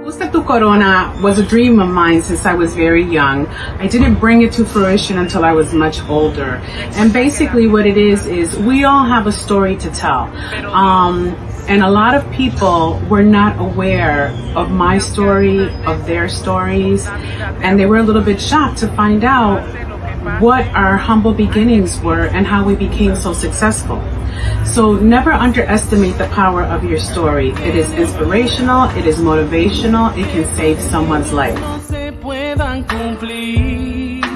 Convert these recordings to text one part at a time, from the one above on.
Ajusta Tu Corona was a dream of mine since I was very young. I didn't bring it to fruition until I was much older. And basically what it is we all have a story to tell. And a lot of people were not aware of my story, of their stories, and they were a little bit shocked to find out what our humble beginnings were and how we became so successful. So never underestimate the power of your story. It is inspirational, it is motivational, it can save someone's life.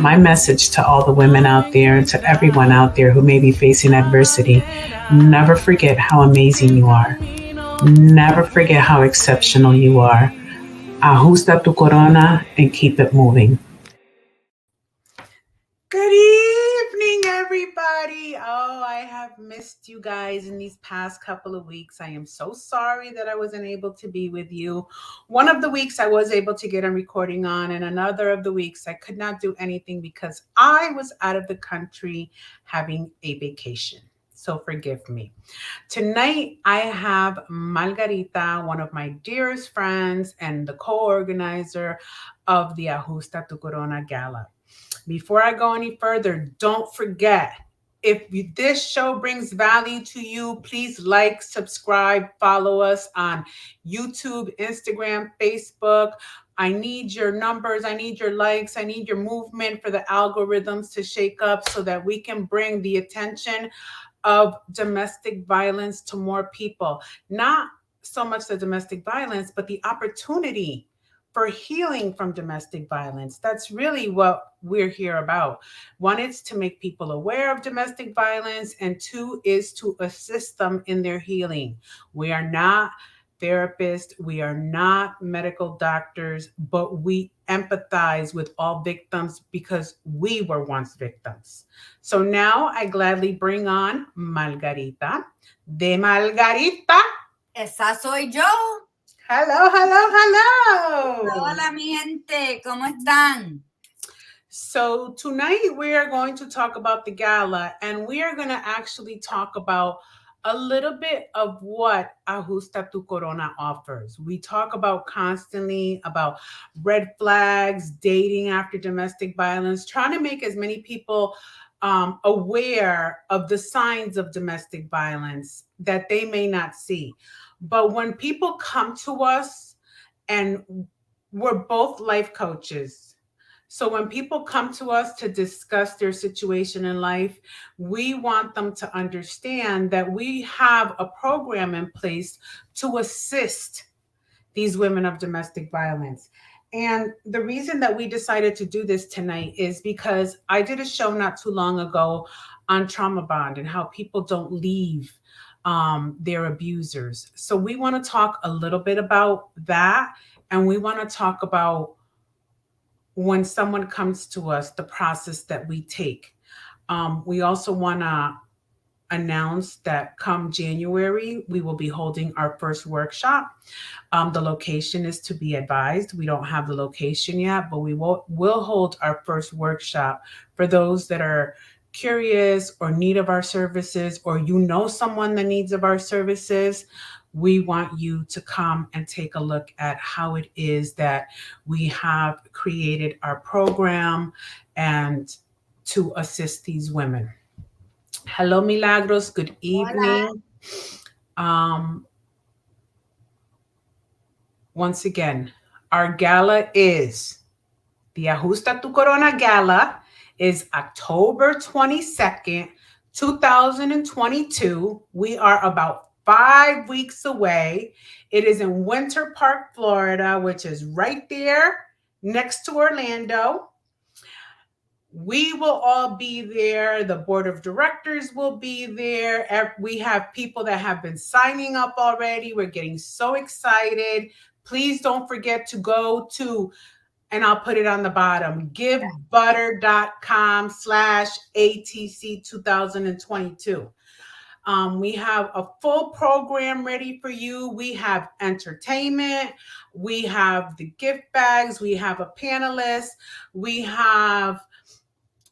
My message to all the women out there, to everyone out there who may be facing adversity, never forget how amazing you are. Never forget how exceptional you are. Ajusta tu corona and keep it moving. Good evening, everybody. Oh, I have missed you guys in these past couple of weeks. I am so sorry that I wasn't able to be with you. One of the weeks I was able to get a recording on, and another of the weeks I could not do anything because I was out of the country having a vacation. So forgive me. Tonight, I have Margarita, one of my dearest friends and the co-organizer of the Ajusta Tu Corona Gala. Before I go any further, don't forget, if this show brings value to you, please like, subscribe, follow us on YouTube, Instagram, Facebook. I need your numbers. I need your likes. I need your movement for the algorithms to shake up so that we can bring the attention of domestic violence to more people. Not so much the domestic violence, but the opportunity for healing from domestic violence. That's really what we're here about. One is to make people aware of domestic violence, and two is to assist them in their healing. We are not therapists, we are not medical doctors, but we empathize with all victims because we were once victims. So now I gladly bring on Margarita. De Margarita. Esa soy yo. Hello, hello, hello. Hola, mi gente. ¿Cómo están? So tonight we are going to talk about the gala, and we are going to actually talk about a little bit of what Ajusta Tu Corona offers. We talk about constantly about red flags, dating after domestic violence, trying to make as many people aware of the signs of domestic violence that they may not see. But when people come to us, and we're both life coaches, so when people come to us to discuss their situation in life, we want them to understand that we have a program in place to assist these women of domestic violence. And the reason that we decided to do this tonight is because I did a show not too long ago on trauma bond and how people don't leave their abusers. So we want to talk a little bit about that, and we want to talk about when someone comes to us, the process that we take. We also want to announce that come January, we will be holding our first workshop. The location is to be advised. We don't have the location yet, but we will hold our first workshop for those that are curious or need of our services, or you know someone that needs of our services. We want you to come and take a look at how it is that we have created our program and to assist these women. Hello, Milagros. Good evening. Once again, our gala is the Ajusta Tu Corona Gala is October 22nd, 2022. We are about 5 weeks away. It is in Winter Park, Florida, which is right there next to Orlando. We will all be there. The board of directors will be there. We have people that have been signing up already. We're getting so excited. Please don't forget to go to, and I'll put it on the bottom, givebutter.com/ATC2022. We have a full program ready for you. We have entertainment. We have the gift bags. We have a panelist. We have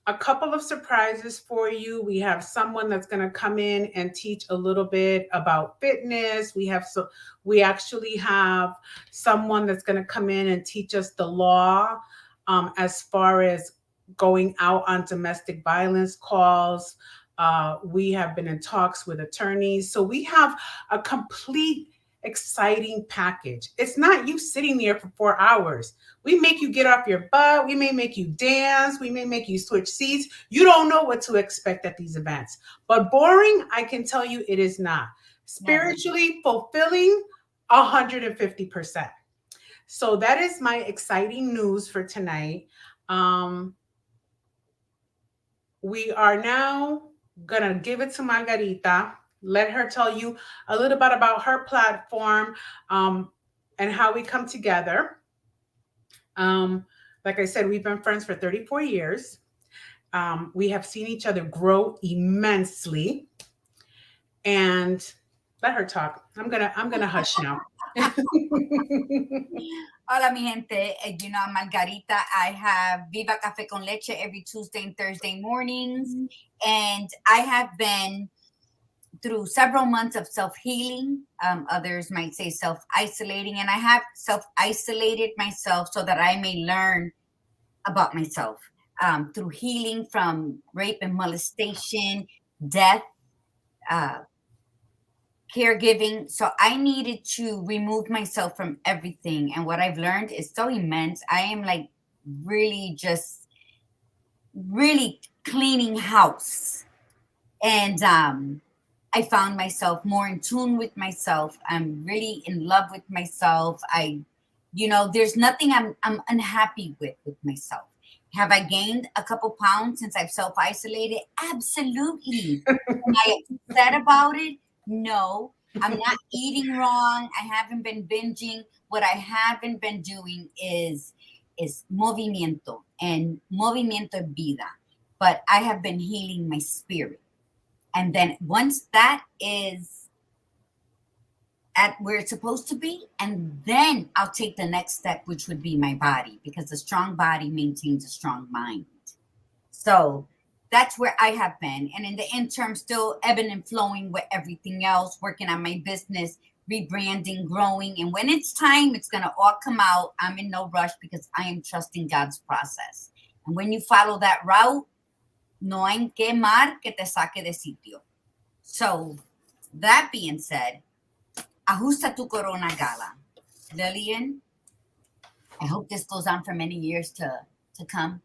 a couple of surprises for you. We have someone that's going to come in and teach a little bit about fitness. We actually have someone that's going to come in and teach us the law, as far as going out on domestic violence calls. We have been in talks with attorneys. So we have a complete exciting package. It's not you sitting there for 4 hours. We make you get off your butt. We may make you dance. We may make you switch seats. You don't know what to expect at these events. But boring, I can tell you it is not. Never. Spiritually fulfilling, 150%. So that is my exciting news for tonight. Um, we are now gonna give it to Margarita. Let her tell you a little bit about her platform, and how we come together. Um, like I said, we've been friends for 34 years. We have seen each other grow immensely. And let her talk. I'm gonna hush now. Hola, mi gente. You know, I'm Margarita. I have Viva Café con Leche every Tuesday and Thursday mornings. And I have been through several months of self-healing. Others might say self-isolating. And I have self-isolated myself so that I may learn about myself through healing from rape and molestation, death, uh, caregiving. So I needed to remove myself from everything. And what I've learned is so immense. I am like really just really cleaning house. And I found myself more in tune with myself. I'm really in love with myself. There's nothing I'm unhappy with myself. Have I gained a couple pounds since I've self-isolated? Absolutely. Am I upset about it? No. I'm not eating wrong. I haven't been binging. What I haven't been doing is movimiento, and movimiento es vida. But I have been healing my spirit. And then once that is at where it's supposed to be, and then I'll take the next step, which would be my body, because a strong body maintains a strong mind. So that's where I have been. And in the interim, still ebbing and flowing with everything else, working on my business, rebranding, growing. And when it's time, it's going to all come out. I'm in no rush because I am trusting God's process. And when you follow that route, no hay que mar que te saque de sitio. So that being said, Ajusta Tu Corona Gala. Lillian, I hope this goes on for many years to come,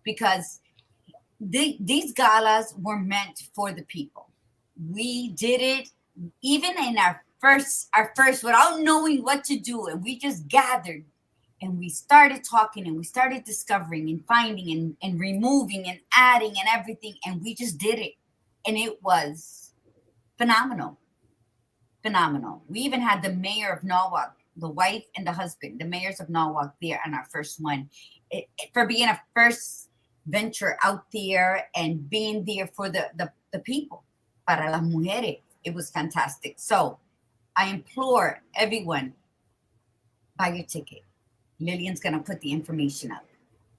because these galas were meant for the people. We did it even in our first without knowing what to do, and we just gathered and we started talking and we started discovering and finding and removing and adding and everything, and we just did it, and it was phenomenal. We even had the mayor of Norwalk, the wife and the husband, the mayors of Norwalk, there on our first one, for being a first venture out there and being there for the people, para las mujeres. It was fantastic. So I implore everyone, buy your ticket. Lillian's gonna put the information up.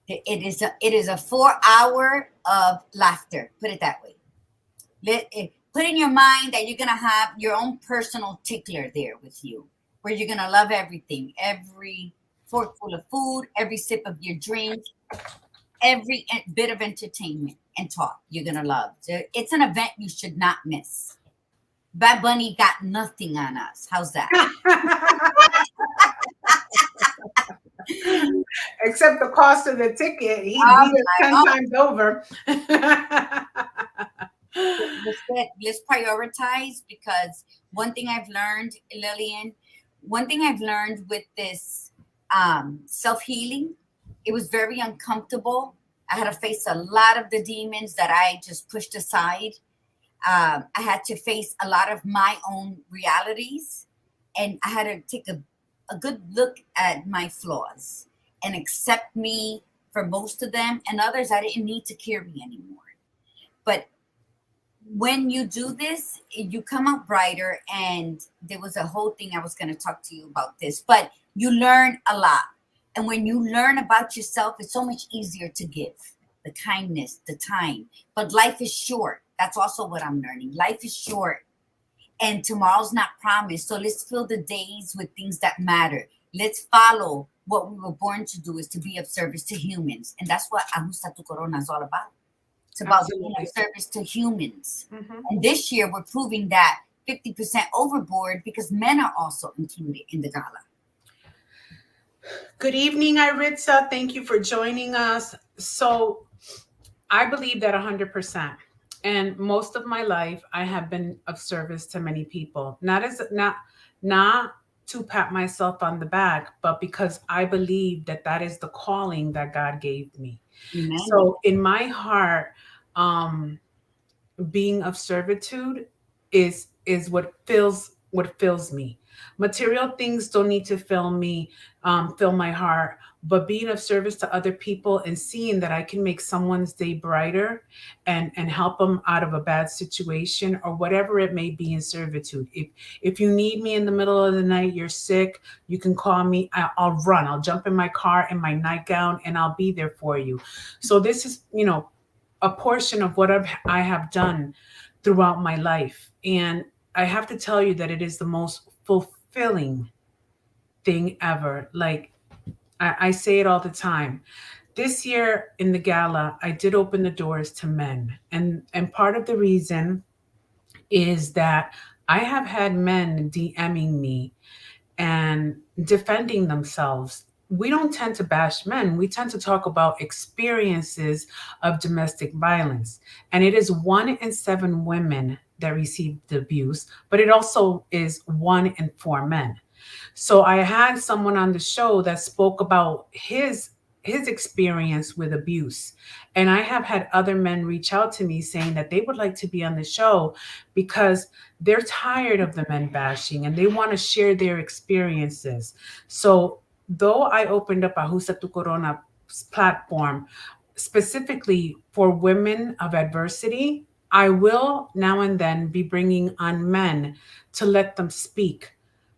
It is a 4 hour of laughter. Put it that way. Put in your mind that you're gonna have your own personal tickler there with you, where you're gonna love everything, every forkful of food, every sip of your drink, every bit of entertainment and talk you're gonna love. It's an event you should not miss. Bad Bunny got nothing on us. How's that? Except the cost of the ticket. He I'm beat us like, 10 times over. let's prioritize, because one thing I've learned, Lillian, with this self-healing, it was very uncomfortable. I had to face a lot of the demons that I just pushed aside. I had to face a lot of my own realities, and I had to take a good look at my flaws and accept me for most of them, and others I didn't need to carry anymore. But when you do this, you come out brighter. And there was a whole thing I was going to talk to you about this, but you learn a lot. And when you learn about yourself, it's so much easier to give. the kindness, the time. But life is short. That's also what I'm learning. Life is short and tomorrow's not promised. So let's fill the days with things that matter. Let's follow what we were born to do, is to be of service to humans. And that's what Ajusta Tu Corona is all about. It's about being of Absolutely. service to humans. Mhm. And this year we're proving that 50% overboard because men are also included in the gala. Good evening, Iritza. Thank you for joining us. So, I believe that 100%. And most of my life, I have been of service to many people. Not to pat myself on the back, but because I believe that that is the calling that God gave me. Amen. So, in my heart, um, being of servitude is what fills me. Material things don't need to fill me, fill my heart, but being of service to other people and seeing that I can make someone's day brighter and help them out of a bad situation or whatever it may be in servitude. If you need me in the middle of the night, you're sick, you can call me. I'll run. I'll jump in my car in my nightgown and I'll be there for you. So this is, a portion of what I have done throughout my life. And I have to tell you that it is the most fulfilling thing ever. Like I say it all the time. This year in the gala, I did open the doors to men. And part of the reason is that I have had men DMing me and defending themselves. We don't tend to bash men. We tend to talk about experiences of domestic violence. And it is 1 in 7 women that receive the abuse, but it also is 1 in 4 men. So I had someone on the show that spoke about his experience with abuse. And I have had other men reach out to me saying that they would like to be on the show because they're tired of the men bashing and they want to share their experiences. So though I opened up Ajusta Tu Corona platform specifically for women of adversity, I will now and then be bringing on men to let them speak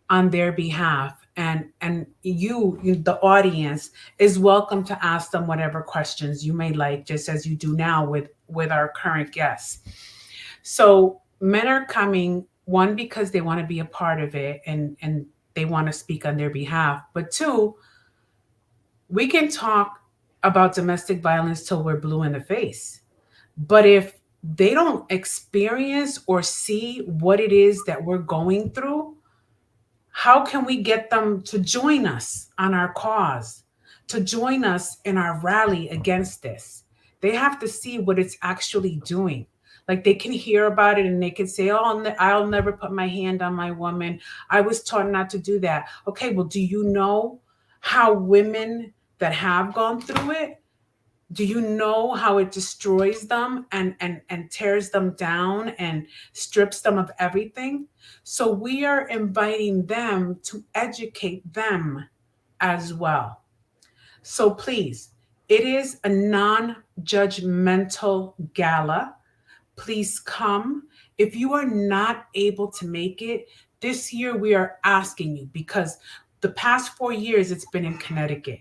on their behalf. And the audience is welcome to ask them whatever questions you may like, just as you do now with our current guests. So men are coming, one, because they want to be a part of it and they want to speak on their behalf, but two, we can talk about domestic violence till we're blue in the face, but if they don't experience or see what it is that we're going through, how can we get them to join us on our cause, to join us in our rally against this? They have to see what it's actually doing. Like they can hear about it and they can say, "Oh, I'll never put my hand on my woman. I was taught not to do that." Okay, well, do you know how women that have gone through it, do you know how it destroys them and tears them down and strips them of everything? So we are inviting them to educate them as well. So please, it is a non-judgmental gala. Please come. If you are not able to make it this year, we are asking you, because the past 4 years it's been in Connecticut,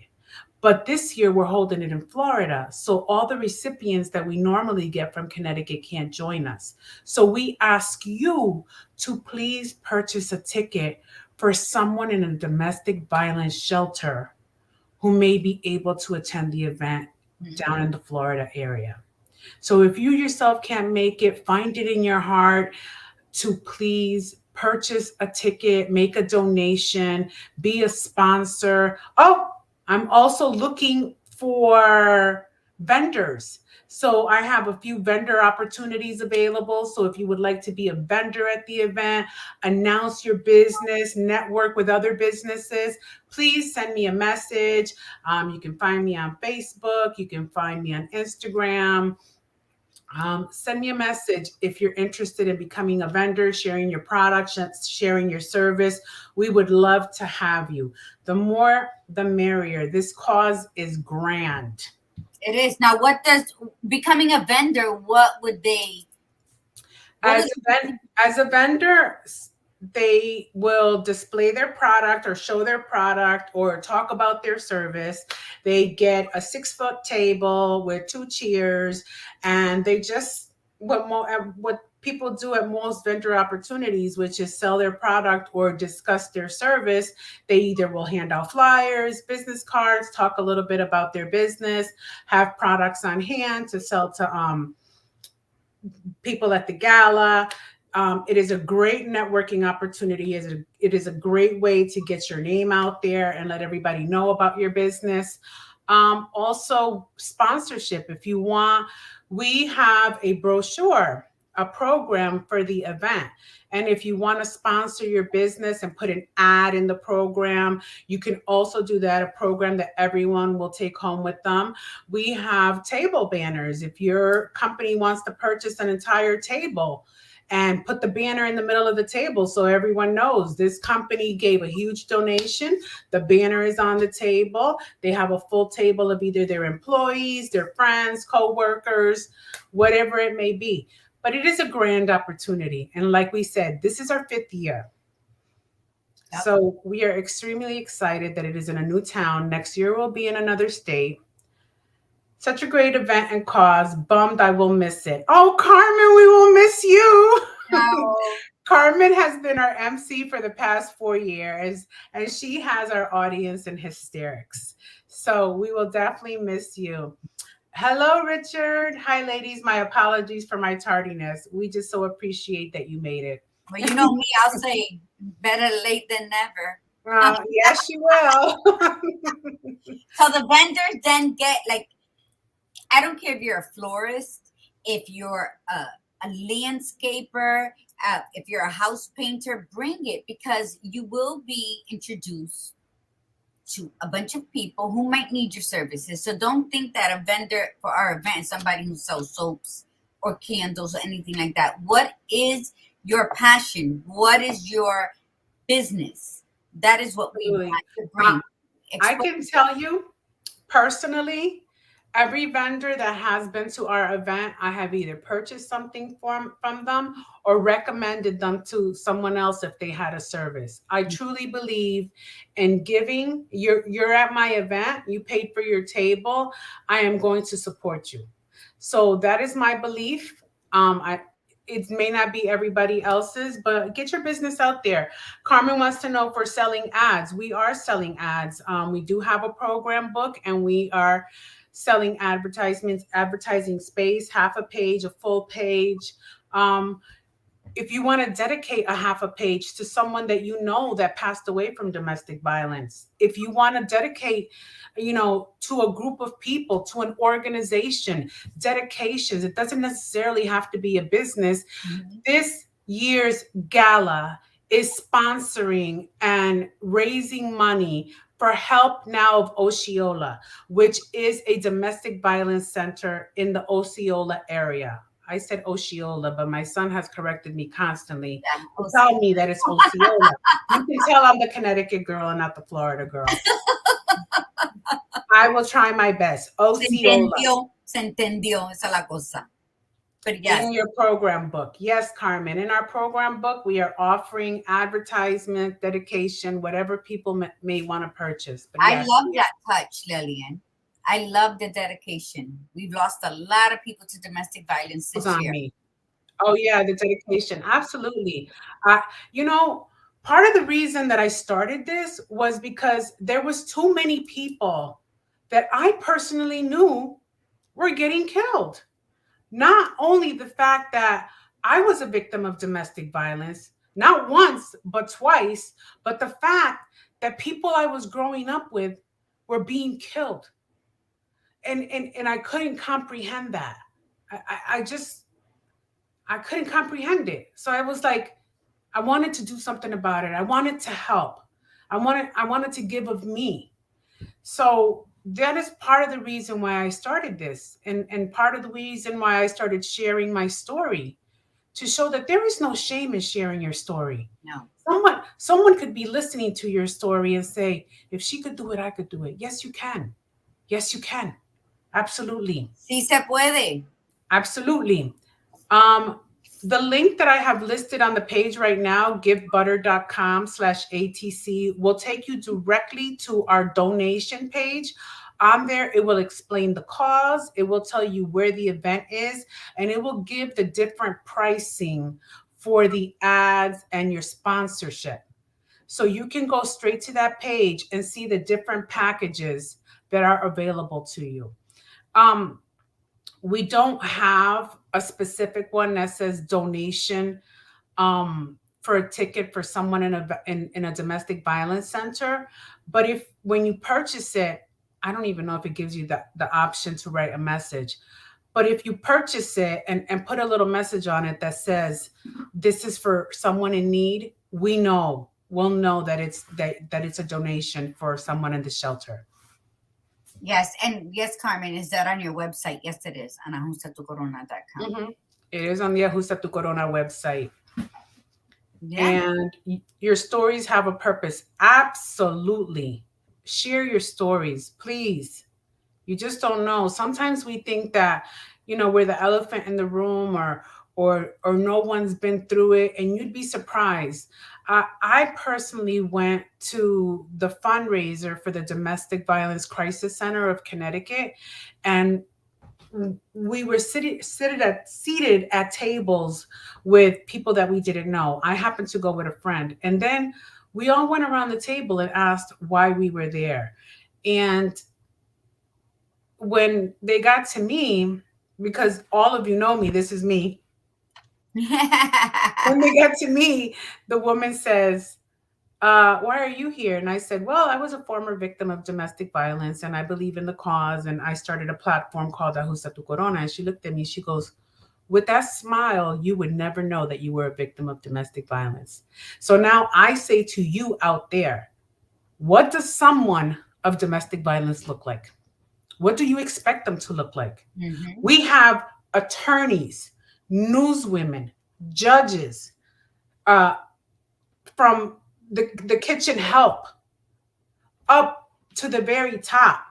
but this year we're holding it in Florida. So all the recipients that we normally get from Connecticut can't join us. So we ask you to please purchase a ticket for someone in a domestic violence shelter who may be able to attend the event down in the Florida area. So if you yourself can't make it, find it in your heart to please purchase a ticket, make a donation, be a sponsor. Oh, I'm also looking for vendors. So I have a few vendor opportunities available. So if you would like to be a vendor at the event, announce your business, network with other businesses, please send me a message. You can find me on Facebook. You can find me on Instagram. Send me a message if you're interested in becoming a vendor, sharing your product, sharing your service. We would love to have you. The more, the merrier. This cause is grand. It is. Now, what does becoming a vendor, what would they, what As would a, ven- as a vendor, they will display their product or show their product or talk about their service. They get a 6 foot table with two chairs, and they just what people do at most vendor opportunities, which is sell their product or discuss their service. They either will hand out flyers, business cards, talk a little bit about their business, have products on hand to sell to people at the gala. It is a great networking opportunity. It is a great way to get your name out there and let everybody know about your business. Also, sponsorship. If you want, we have a brochure, a program for the event. And if you want to sponsor your business and put an ad in the program, you can also do that, a program that everyone will take home with them. We have table banners. If your company wants to purchase an entire table, and put the banner in the middle of the table so everyone knows this company gave a huge donation. The banner is on the table. They have a full table of either their employees, their friends, co-workers, whatever it may be. But it is a grand opportunity. And like we said, this is our 5th year. Yep. So we are extremely excited that it is in a new town. Next year we'll be in another state. Such a great event and cause. Bummed I will miss it. Oh, Carmen, we will miss you. No. Carmen has been our MC for the past 4 years, and she has our audience in hysterics. So we will definitely miss you. Hello, Richard. Hi, ladies. My apologies for my tardiness. We just so appreciate that you made it. Well, you know me, I'll say better late than never. Yes, you will. So the vendors then get like, I don't care if you're a florist, if you're a landscaper, if you're a house painter, bring it because you will be introduced to a bunch of people who might need your services. So don't think that a vendor for our event is somebody who sells soaps or candles or anything like that. What is your passion? What is your business? That is what we Absolutely. want to Uh, bring. I Expose. can tell you personally, every vendor that has been to our event, I have either purchased something from them or recommended them to someone else if they had a service. I truly believe in giving. You're at my event, you paid for your table, I am going to support you. So that is my belief. I it may not be everybody else's, but get your business out there. Carmen wants to know if we're selling ads. We are selling ads. We do have a program book, and we are selling advertisements, advertising space, half a page, a full page. Um, if you want to dedicate a half a page to someone that you know that passed away from domestic violence, if you want to dedicate, to a group of people, to an organization, dedications, it doesn't necessarily have to be a business. Mhm. This year's gala is sponsoring and raising money for Help Now of Osceola, which is a domestic violence center in the Osceola area. I said Osceola, but my son has corrected me constantly Yeah, to we'll tell see. me that it's Osceola. You can tell I'm the Connecticut girl and not the Florida girl. I will try my best. Se Osceola. entendió, se entendió, esa es la cosa. But yes, In your program book. Yes, Carmen. In our program book, we are offering advertisement, dedication, whatever people may want to purchase. But I yes, love that touch, Lillian. I love the dedication. We've lost a lot of people to domestic violence it was this on year. me. Oh, yeah, the dedication. Absolutely. Uh, you know, Part of the reason that I started this was because there was too many people that I personally knew were getting killed. Not only the fact that I was a victim of domestic violence, not once, but twice, but the fact that people I was growing up with were being killed. And I couldn't comprehend that. I just I couldn't comprehend it. So I was like, I wanted to do something about it. I wanted to help. I wanted to give of me. So that is part of the reason why I started this, and part of the reason why I started sharing my story, to show that there is no shame in sharing your story. No. Someone could be listening to your story and say, if she could do it, I could do it. Yes, you can. Yes, you can. Absolutely. Sí se puede. Absolutely. Um, The link that I have listed on the page right now, givebutter.com/ATC, will take you directly to our donation page. On there, it will explain the cause, it will tell you where the event is, and it will give the different pricing for the ads and your sponsorship. So you can go straight to that page and see the different packages that are available to you. Um, we don't have a specific one that says donation for a ticket for someone in a domestic violence center. But if when you purchase it, I don't even know if it gives you the option to write a message. But if you purchase it and put a little message on it that says this is for someone in need, we'll know that it's a donation for someone in the shelter. Yes, and yes, Carmen, is that on your website? Yes, it is on ajustatucorona.com. Hmm. It is on the Ajusta Tu Corona website. Yeah. And your stories have a purpose. Absolutely. Share your stories, please. You just don't know. Sometimes we think that, we're the elephant in the room, or no one's been through it, and you'd be surprised. I personally went to the fundraiser for the Domestic Violence Crisis Center of Connecticut, and we were seated at tables with people that we didn't know. I happened to go with a friend, and then we all went around the table and asked why we were there. And when they got to me, because all of you know me, this is me. When they got to me, the woman says, why are you here? And I said, well, I was a former victim of domestic violence and I believe in the cause. And I started a platform called Ajusta Tu Corona. And she looked at me, she goes, with that smile, you would never know that you were a victim of domestic violence. So now I say to you out there, what does someone of domestic violence look like? What do you expect them to look like? Hmm. We have attorneys, newswomen, judges, uh, from the kitchen help up to the very top,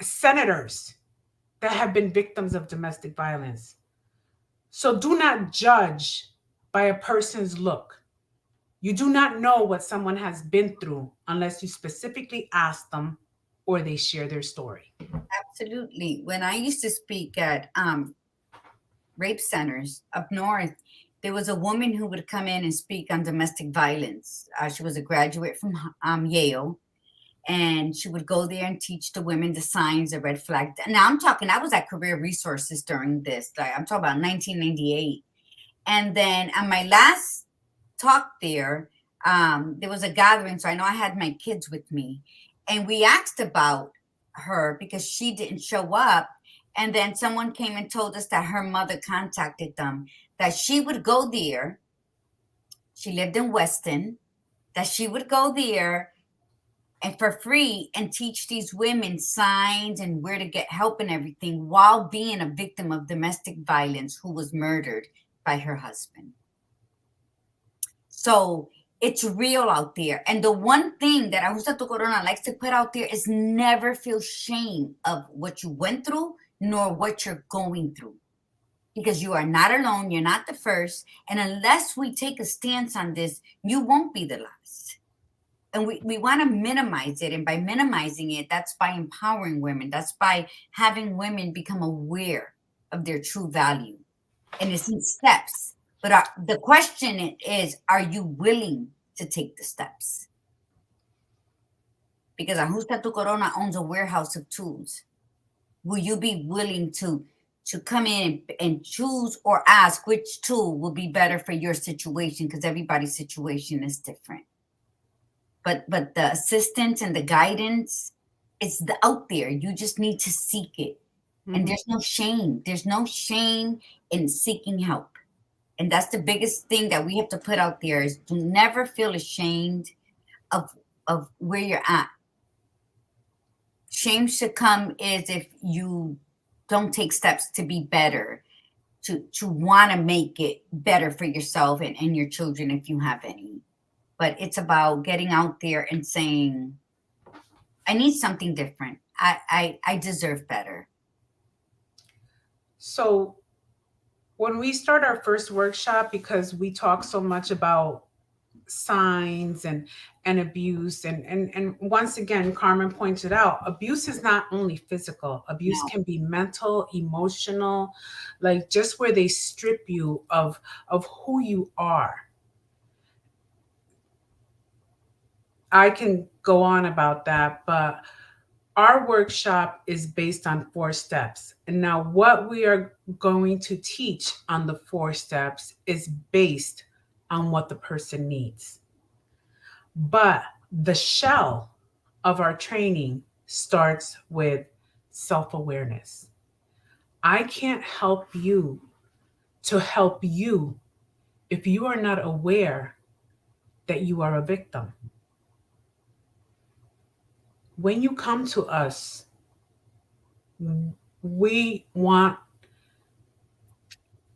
senators that have been victims of domestic violence. So do not judge by a person's look. You do not know what someone has been through unless you specifically ask them or they share their story. Absolutely. When I used to speak at rape centers up north, there was a woman who would come in and speak on domestic violence. She was a graduate from Yale, and she would go there and teach the women the signs, the red flag. Now I'm talking, I was at Career Resources during this. Like I'm talking about 1998. And then on my last talk there was a gathering, so I know I had my kids with me, and we asked about her because she didn't show up. And then someone came and told us that her mother contacted them, that she would go there. She lived in Weston, that she would go there and for free and teach these women signs and where to get help and everything while being a victim of domestic violence who was murdered by her husband. So it's real out there. And the one thing that Ajusta Tu Corona likes to put out there is never feel shame of what you went through nor what you're going through. Because you are not alone, you're not the first. And unless we take a stance on this, you won't be the last. And we want to minimize it. And by minimizing it, that's by empowering women. That's by having women become aware of their true value. And it's in steps. But the question is, are you willing to take the steps? Because Ajusta Tu Corona owns a warehouse of tools. Will you be willing to come in and choose or ask which tool will be better for your situation? Because everybody's situation is different. But the assistance and the guidance is out there. You just need to seek it. Mm-hmm. And there's no shame. There's no shame in seeking help. And that's the biggest thing that we have to put out there is to never feel ashamed of where you're at. Shame should come is if you don't take steps to be better, to want to make it better for yourself and your children if you have any. But it's about getting out there and saying, I need something different. I deserve better. So when we start our first workshop, because we talk so much about signs and abuse, and once again, Carmen pointed out, abuse is not only physical. Abuse No. can be mental, emotional, like just where they strip you of who you are. I can go on about that, but our workshop is based on 4 steps. And now, what we are going to teach on the 4 steps is based on what the person needs. But the shell of our training starts with self awareness. I can't help you to help you if you are not aware that you are a victim. When you come to us, we want,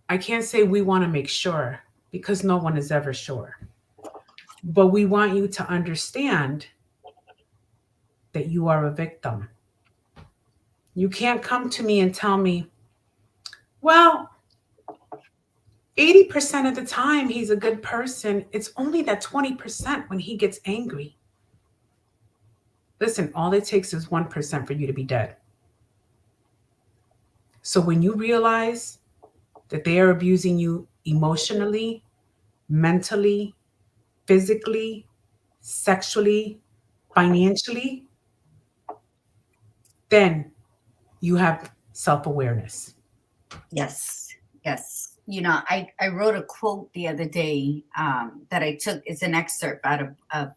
I can't say we want to make sure because no one is ever sure, but we want you to understand that you are a victim. You can't come to me and tell me, well, 80% of the time he's a good person. It's only that 20% when he gets angry. Listen, all it takes is 1% for you to be dead. So when you realize that they are abusing you emotionally, mentally, physically, sexually, financially, then you have self awareness. Yes. Yes. I wrote a quote the other day that I took. It's an excerpt out of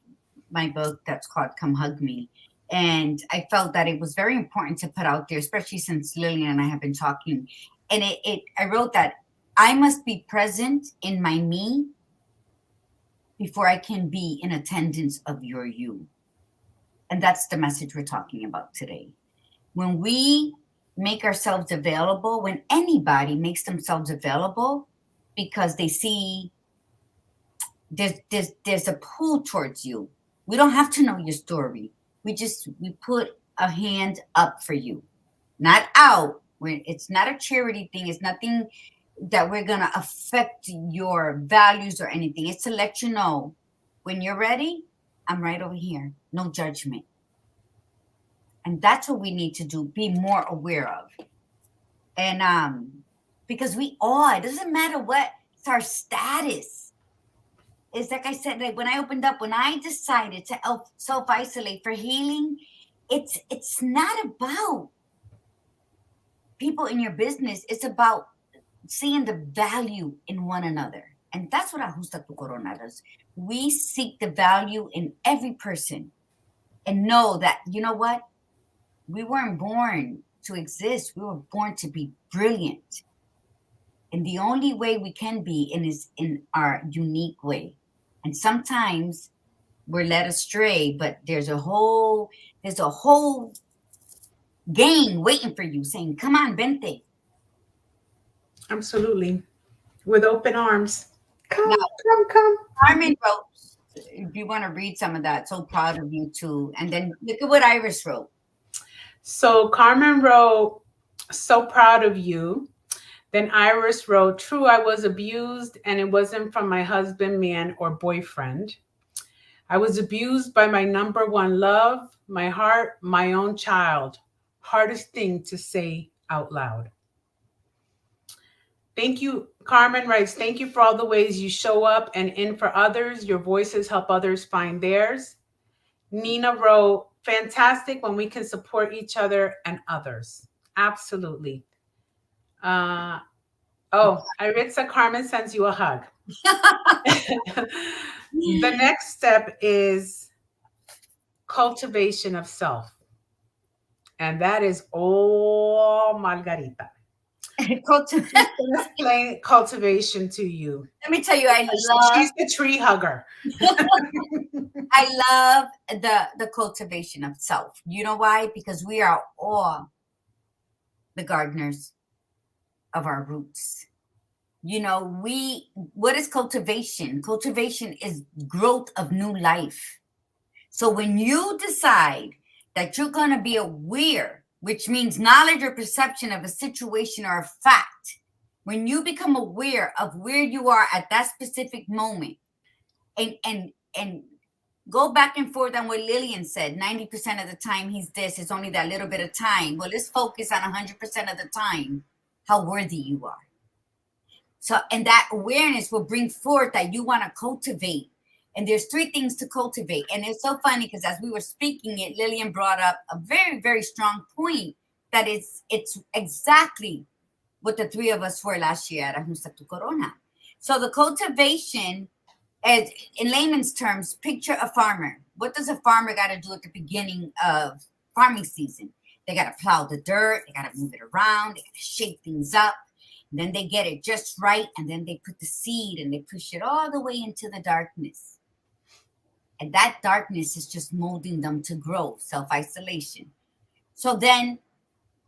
my book that's called Come Hug Me. And I felt that it was very important to put out there, especially since Lillian and I have been talking. And I wrote that I must be present in my me before I can be in attendance of your you. And that's the message we're talking about today. When we make ourselves available, when anybody makes themselves available because they see there's a pull towards you. We don't have to know your story. We put a hand up for you, not out. It's not a charity thing. It's nothing that we're gonna affect your values or anything. It's to let you know when you're ready. I'm right over here. No judgment. And that's what we need to do. Be more aware of. And because we all, it doesn't matter what it's our status. It's like I said, like when I opened up, when I decided to self-isolate for healing, it's not about people in your business. It's about seeing the value in one another. And that's what Ajusta Tu Corona does. We seek the value in every person and know that, you know what? We weren't born to exist. We were born to be brilliant. And the only way we can be is in our unique way. And sometimes we're led astray, but there's a whole gang waiting for you saying, come on, vente. Absolutely. With open arms. Come, Now, come, come. Carmen wrote, if you want to read some of that, so proud of you too. And then look at what Iris wrote. So Carmen wrote, so proud of you. Then Iris wrote, true, I was abused and it wasn't from my husband, man, or boyfriend. I was abused by my number one love, my heart, my own child. Hardest thing to say out loud. Thank you. Carmen writes, thank you for all the ways you show up and in for others. Your voices help others find theirs. Nina wrote, fantastic when we can support each other and others. Absolutely. Iritza, Carmen sends you a hug. The next step is cultivation of self. And that is all Margarita. She's going to explain cultivation to you. Let me tell you, She's the tree hugger. I love the cultivation of self. You know why? Because we are all the gardeners of our roots. What is cultivation? Cultivation is growth of new life. So when you decide that you're going to be aware, which means knowledge or perception of a situation or a fact, When you become aware of where you are at that specific moment, and go back and forth on what Lillian said. 90% of the time he's this, it's only that little bit of time. Well, let's focus on 100% of the time how worthy you are. So, and that awareness will bring forth that you want to cultivate. And there's three things to cultivate. And it's so funny because as we were speaking it, Lillian brought up a very, very strong point that it's exactly what the three of us were last year at Ajusta Tu Corona. So the cultivation, as in layman's terms, picture a farmer. What does a farmer got to do at the beginning of farming season? They got to plow the dirt, they got to move it around, they got to shake things up. And then they get it just right, and then they put the seed and they push it all the way into the darkness. And that darkness is just molding them to grow, self-isolation. So then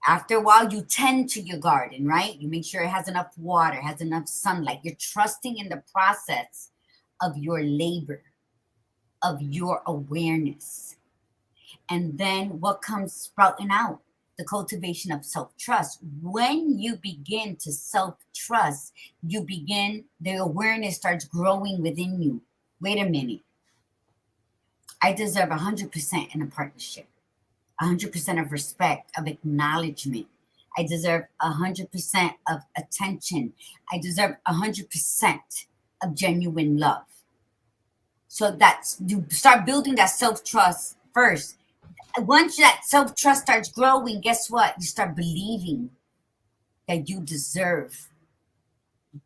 after a while, you tend to your garden, right? You make sure it has enough water, has enough sunlight. You're trusting in the process of your labor, of your awareness. And then what comes sprouting out? The cultivation of self-trust. When you begin to self-trust, you begin, the awareness starts growing within you. Wait a minute. I deserve 100% in a partnership, 100% of respect, of acknowledgement. I deserve 100% of attention. I deserve 100% of genuine love. So that's, you start building that self-trust first. Once that self-trust starts growing, guess what? You start believing that you deserve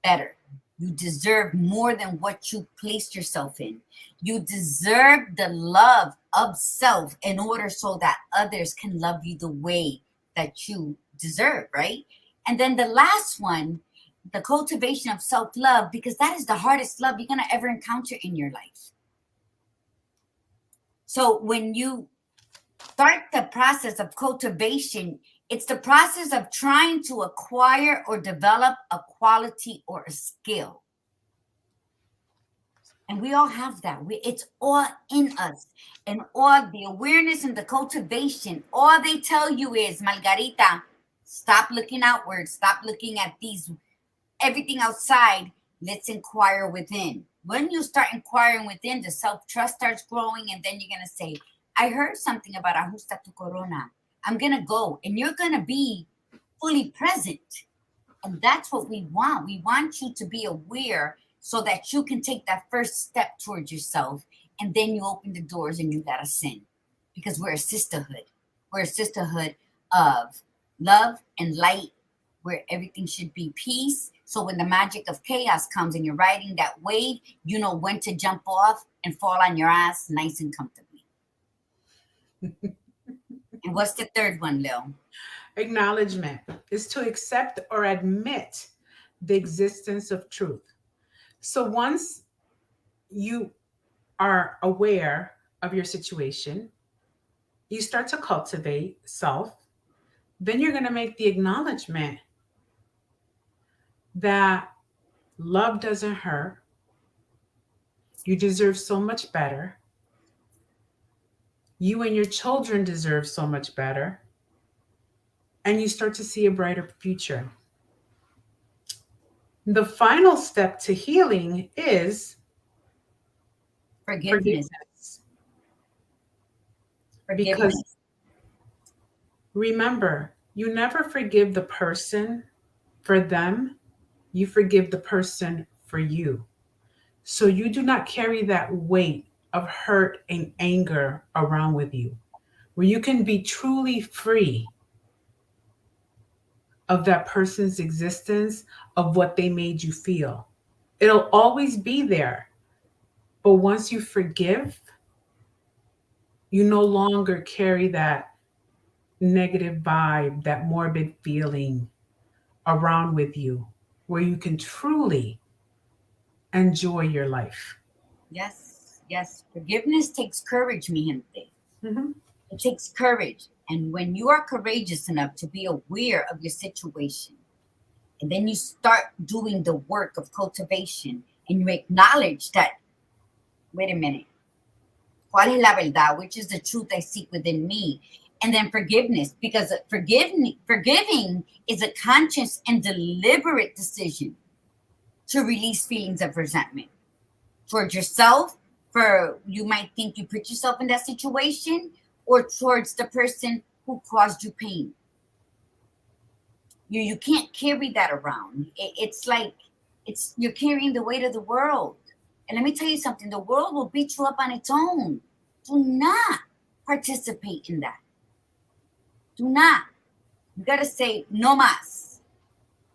better. You deserve more than what you placed yourself in. You deserve the love of self in order so that others can love you the way that you deserve, right? And then the last one, the cultivation of self-love, because that is the hardest love you're going to ever encounter in your life. So when you start the process of cultivation, it's the process of trying to acquire or develop a quality or a skill. And we all have that. It's all in us. And all the awareness and the cultivation, all they tell you is, Margarita, stop looking outward. Stop looking at everything outside. Let's inquire within. When you start inquiring within, the self-trust starts growing. And then you're going to say, I heard something about Ajusta Tu Corona. I'm going to go. And you're going to be fully present. And that's what we want. We want you to be aware so that you can take that first step towards yourself. And then you open the doors and you got to sin. Because we're a sisterhood. We're a sisterhood of love and light, where everything should be peace. So when the magic of chaos comes and you're riding that wave, you know when to jump off and fall on your ass nice and comfortably. And what's the third one, Lil? Acknowledgement is to accept or admit the existence of truth. So once you are aware of your situation, you start to cultivate self, then you're going to make the acknowledgement that love doesn't hurt. You deserve so much better. You and your children deserve so much better. And you start to see a brighter future. The final step to healing is Forgiveness. forgiveness. Because Forgiveness. remember, you never forgive the person for them, you forgive the person for you. So you do not carry that weight of hurt and anger around with you, where you can be truly free of that person's existence, of what they made you feel. It'll always be there. But once you forgive, you no longer carry that negative vibe, that morbid feeling around with you, where you can truly enjoy your life. Yes. Yes. Forgiveness takes courage, mi gente. Mhm. It takes courage. And when you are courageous enough to be aware of your situation, and then you start doing the work of cultivation and you acknowledge that, wait a minute, ¿cuál es la verdad? Which is the truth I seek within me? And then forgiveness, because forgiving is a conscious and deliberate decision to release feelings of resentment towards yourself, for you might think you put yourself in that situation, or towards the person who caused you pain. You can't carry that around. It's like you're carrying the weight of the world. And let me tell you something, the world will beat you up on its own. Do not participate in that. Do not. You got to say no mas.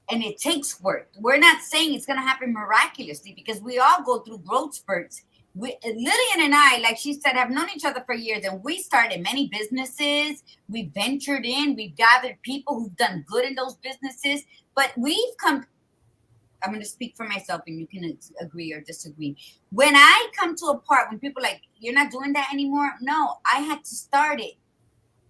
And it takes work. We're not saying it's going to happen miraculously, because we all go through growth spurts. Lillian and I, like she said, have known each other for years, and we started many businesses. We ventured in, we've gathered people who've done good in those businesses, but we've come, I'm going to speak for myself and you can agree or disagree. When I come to a part when people are like, you're not doing that anymore. No, I had to start it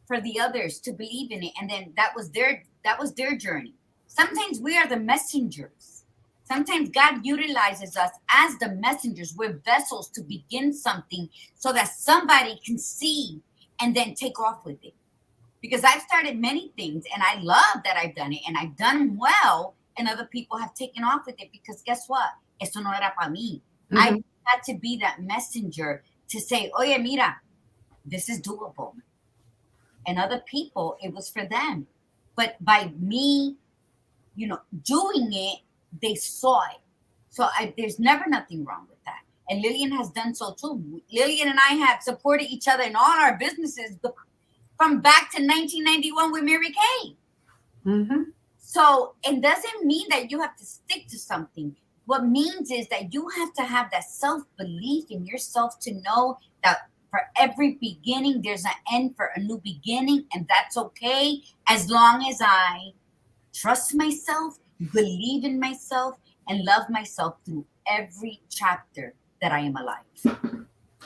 for the others to believe in it. And then that was their journey. Sometimes we are the messengers. Sometimes God utilizes us as the messengers. We're vessels to begin something so that somebody can see and then take off with it. Because I've started many things and I love that I've done it and I've done them well, and other people have taken off with it, because guess what? Eso no era para mí. I had to be that messenger to say, oye, mira, this is doable. And other people, it was for them. But by me, doing it, they saw it. So there's never nothing wrong with that. And Lillian has done so too. Lillian and I have supported each other in all our businesses from back to 1991 with Mary Kay. Mm-hmm. So it doesn't mean that you have to stick to something. What means is that you have to have that self-belief in yourself to know that for every beginning, there's an end for a new beginning. And that's okay, as long as I trust myself, believe in myself, and love myself through every chapter that I am alive.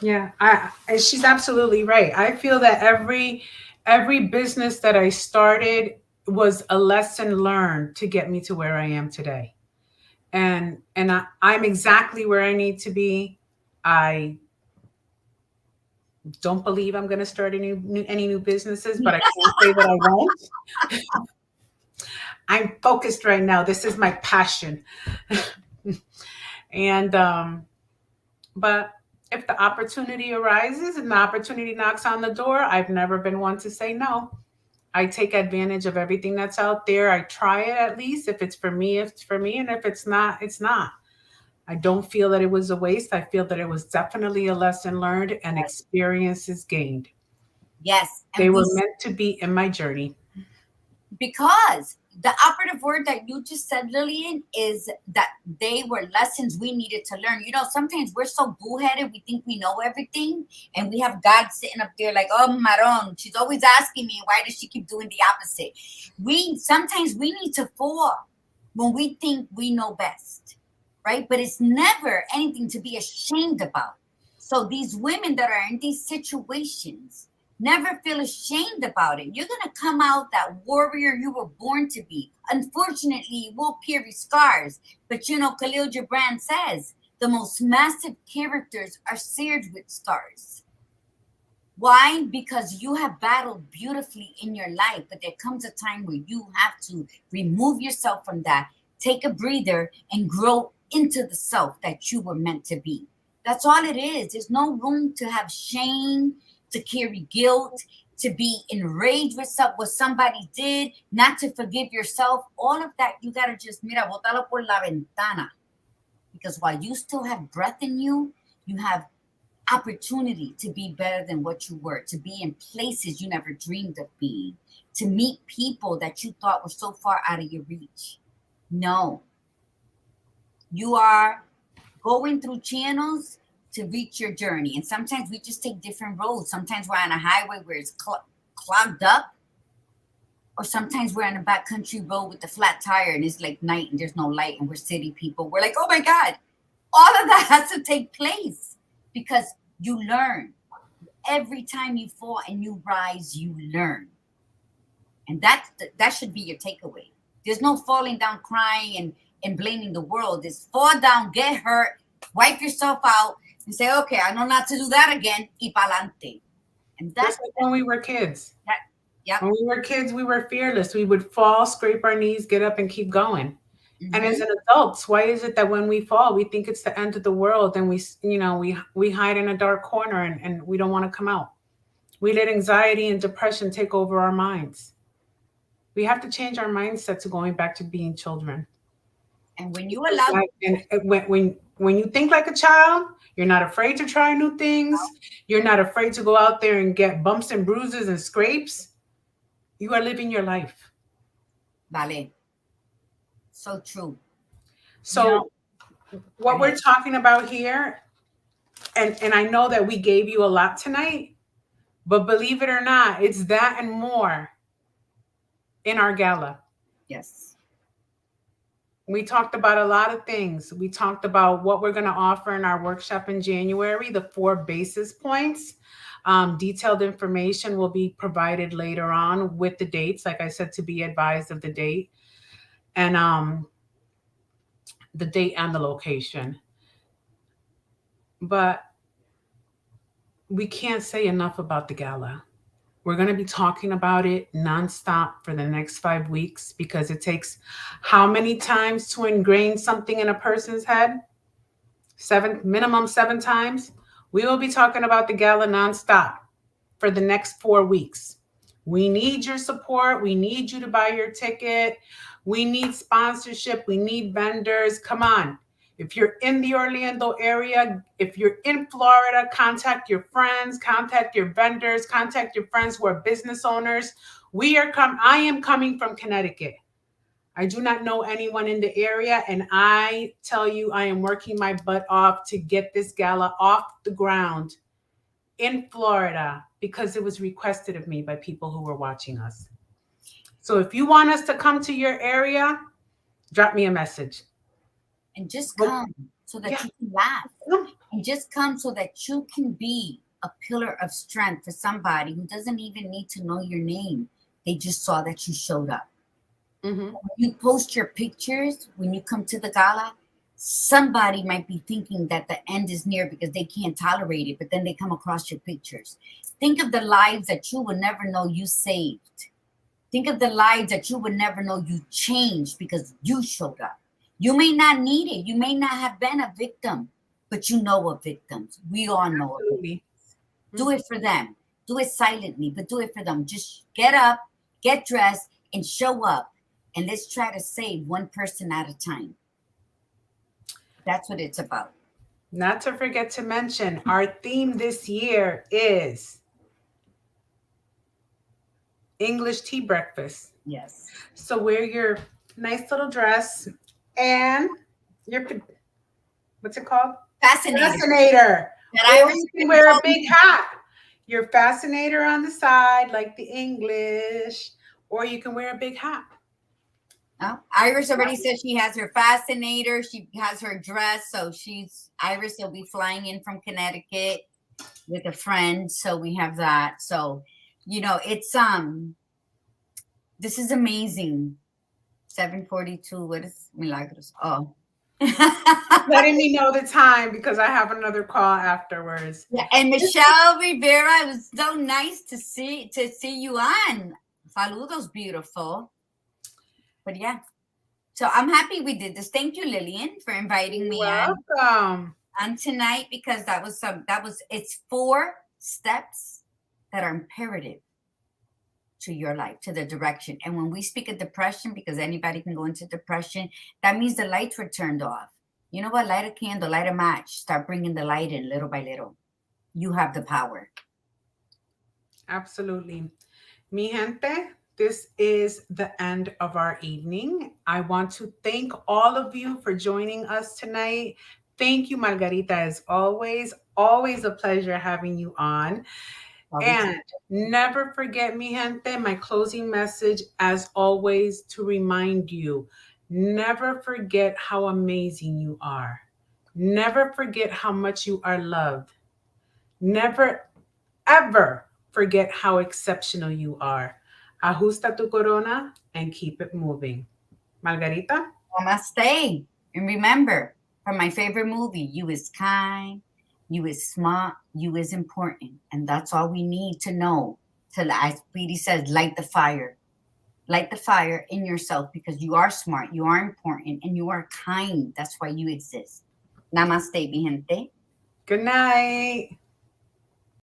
Yeah, she's absolutely right. I feel that every business that I started was a lesson learned to get me to where I am today. I'm exactly where I need to be. I don't believe I'm going to start any new businesses, but I can't say that I won't. I'm focused right now. This is my passion. And but if the opportunity arises and the opportunity knocks on the door, I've never been one to say no. I take advantage of everything that's out there. I try it at least. If it's for me, it's for me. And if it's not, it's not. I don't feel that it was a waste. I feel that it was definitely a lesson learned and experiences gained. Yes. They were meant to be in my journey. Because the operative word that you just said, Lillian, is that they were lessons we needed to learn. Sometimes we're so bullheaded, we think we know everything, and we have God sitting up there like, oh, Maron, she's always asking me, why does she keep doing the opposite? Sometimes we need to fall when we think we know best, right? But it's never anything to be ashamed about. So these women that are in these situations, never feel ashamed about it. You're going to come out that warrior you were born to be. Unfortunately, you will carry scars. But Khalil Gibran says the most massive characters are seared with scars. Why? Because you have battled beautifully in your life, but there comes a time where you have to remove yourself from that, take a breather, and grow into the self that you were meant to be. That's all it is. There's no room to have shame, to carry guilt, to be enraged with what somebody did, not to forgive yourself. All of that, you got to just, mira, bótalo por la ventana. Because while you still have breath in you, you have opportunity to be better than what you were, to be in places you never dreamed of being, to meet people that you thought were so far out of your reach. No. You are going through channels to reach your journey. And sometimes we just take different roads. Sometimes we're on a highway where it's clogged up. Or sometimes we're on a backcountry road with a flat tire and it's like night and there's no light and we're city people. We're like, oh my God. All of that has to take place because you learn. Every time you fall and you rise, you learn. And that should be your takeaway. There's no falling down crying and blaming the world. It's fall down, get hurt, wipe yourself out, and say, okay, I know not to do that again, y pa'lante. And that's like when we were kids. Yep. When we were kids, we were fearless. We would fall, scrape our knees, get up, and keep going. And as Hmm. an adults, why is it that when we fall, we think it's the end of the world, and we hide in a dark corner, and we don't want to come out? We let anxiety and depression take over our minds. We have to change our mindset to going back to being children. And when you Because allow, when you think like a child, you're not afraid to try new things. You're not afraid to go out there and get bumps and bruises and scrapes. You are living your life. vale, so true. You know, So go what ahead. we're talking about here, and I know that we gave you a lot tonight, but believe it or not, it's that and more in our gala. Yes. We talked about a lot of things. We talked about what we're going to offer in our workshop in January, the 4 basis points. Detailed information will be provided later on with the dates, like I said, to be advised of the date and the date and the location. But we can't say enough about the gala. We're going to be talking about it nonstop for the next 5 weeks because it takes how many times to ingrain something in a person's head? Seven, minimum 7 times. We will be talking about the gala nonstop for the next 4 weeks. We need your support. We need you to buy your ticket. We need sponsorship. We need vendors. Come on. If you're in the Orlando area, if you're in Florida, contact your friends, contact your vendors, contact your friends who are business owners. I am coming from Connecticut. I do not know anyone in the area, and I tell you, I am working my butt off to get this gala off the ground in Florida because it was requested of me by people who were watching us. So if you want us to come to your area, drop me a message. And just But come so that yeah, you can laugh. And just come so that you can be a pillar of strength for somebody who doesn't even need to know your name. They just saw that you showed up. mm-hmm. When you post your pictures, when you come to the gala, somebody might be thinking that the end is near because they can't tolerate it, but then they come across your pictures. Think of the lives that you would never know you saved. Think of the lives that you would never know you changed because you showed up. You may not need it. You may not have been a victim, but you know of victims. We all know of victims. Absolutely. Do it for them. Do it silently, but do it for them. Just get up, get dressed, and show up. And let's try to save one person at a time. That's what it's about. Not to forget to mention, our theme this year is English tea breakfast. Yes. So wear your nice little dress and your, what's it called? Fascinating. Fascinator. That Or Iris you can already wear a told big me. hat. Your fascinator on the side, like the English, or you can wear a big hat. Oh, Iris already said she has her fascinator. She has her dress. So Iris will be flying in from Connecticut with a friend. So we have that. So, it's this is amazing. 7:42. What is Milagros? Oh. Letting me know the time because I have another call afterwards. Yeah, and Michelle Rivera, it was so nice to see you on. Saludos, beautiful. But yeah. So I'm happy we did this. Thank you, Lillian, for inviting me Welcome. on tonight because it's 4 steps that are imperative to your life, to the direction. And when we speak of depression, because anybody can go into depression, that means the lights were turned off. You know what? Light a candle, light a match, start bringing the light in little by little. You have the power. Absolutely. Mi gente, this is the end of our evening. I want to thank all of you for joining us tonight. Thank you, Margarita, as always. Always a pleasure having you on. Always. And never forget, mi gente, my closing message, as always, to remind you never forget how amazing you are. Never forget how much you are loved. Never, ever forget how exceptional you are. Ajusta tu corona and keep it moving. Margarita? Namaste. And remember, from my favorite movie, you is kind, you is smart, you is important. And that's all we need to know as Speedy says, light the fire. Light the fire in yourself because you are smart, you are important, and you are kind. That's why you exist. Namaste, mi gente. Good night.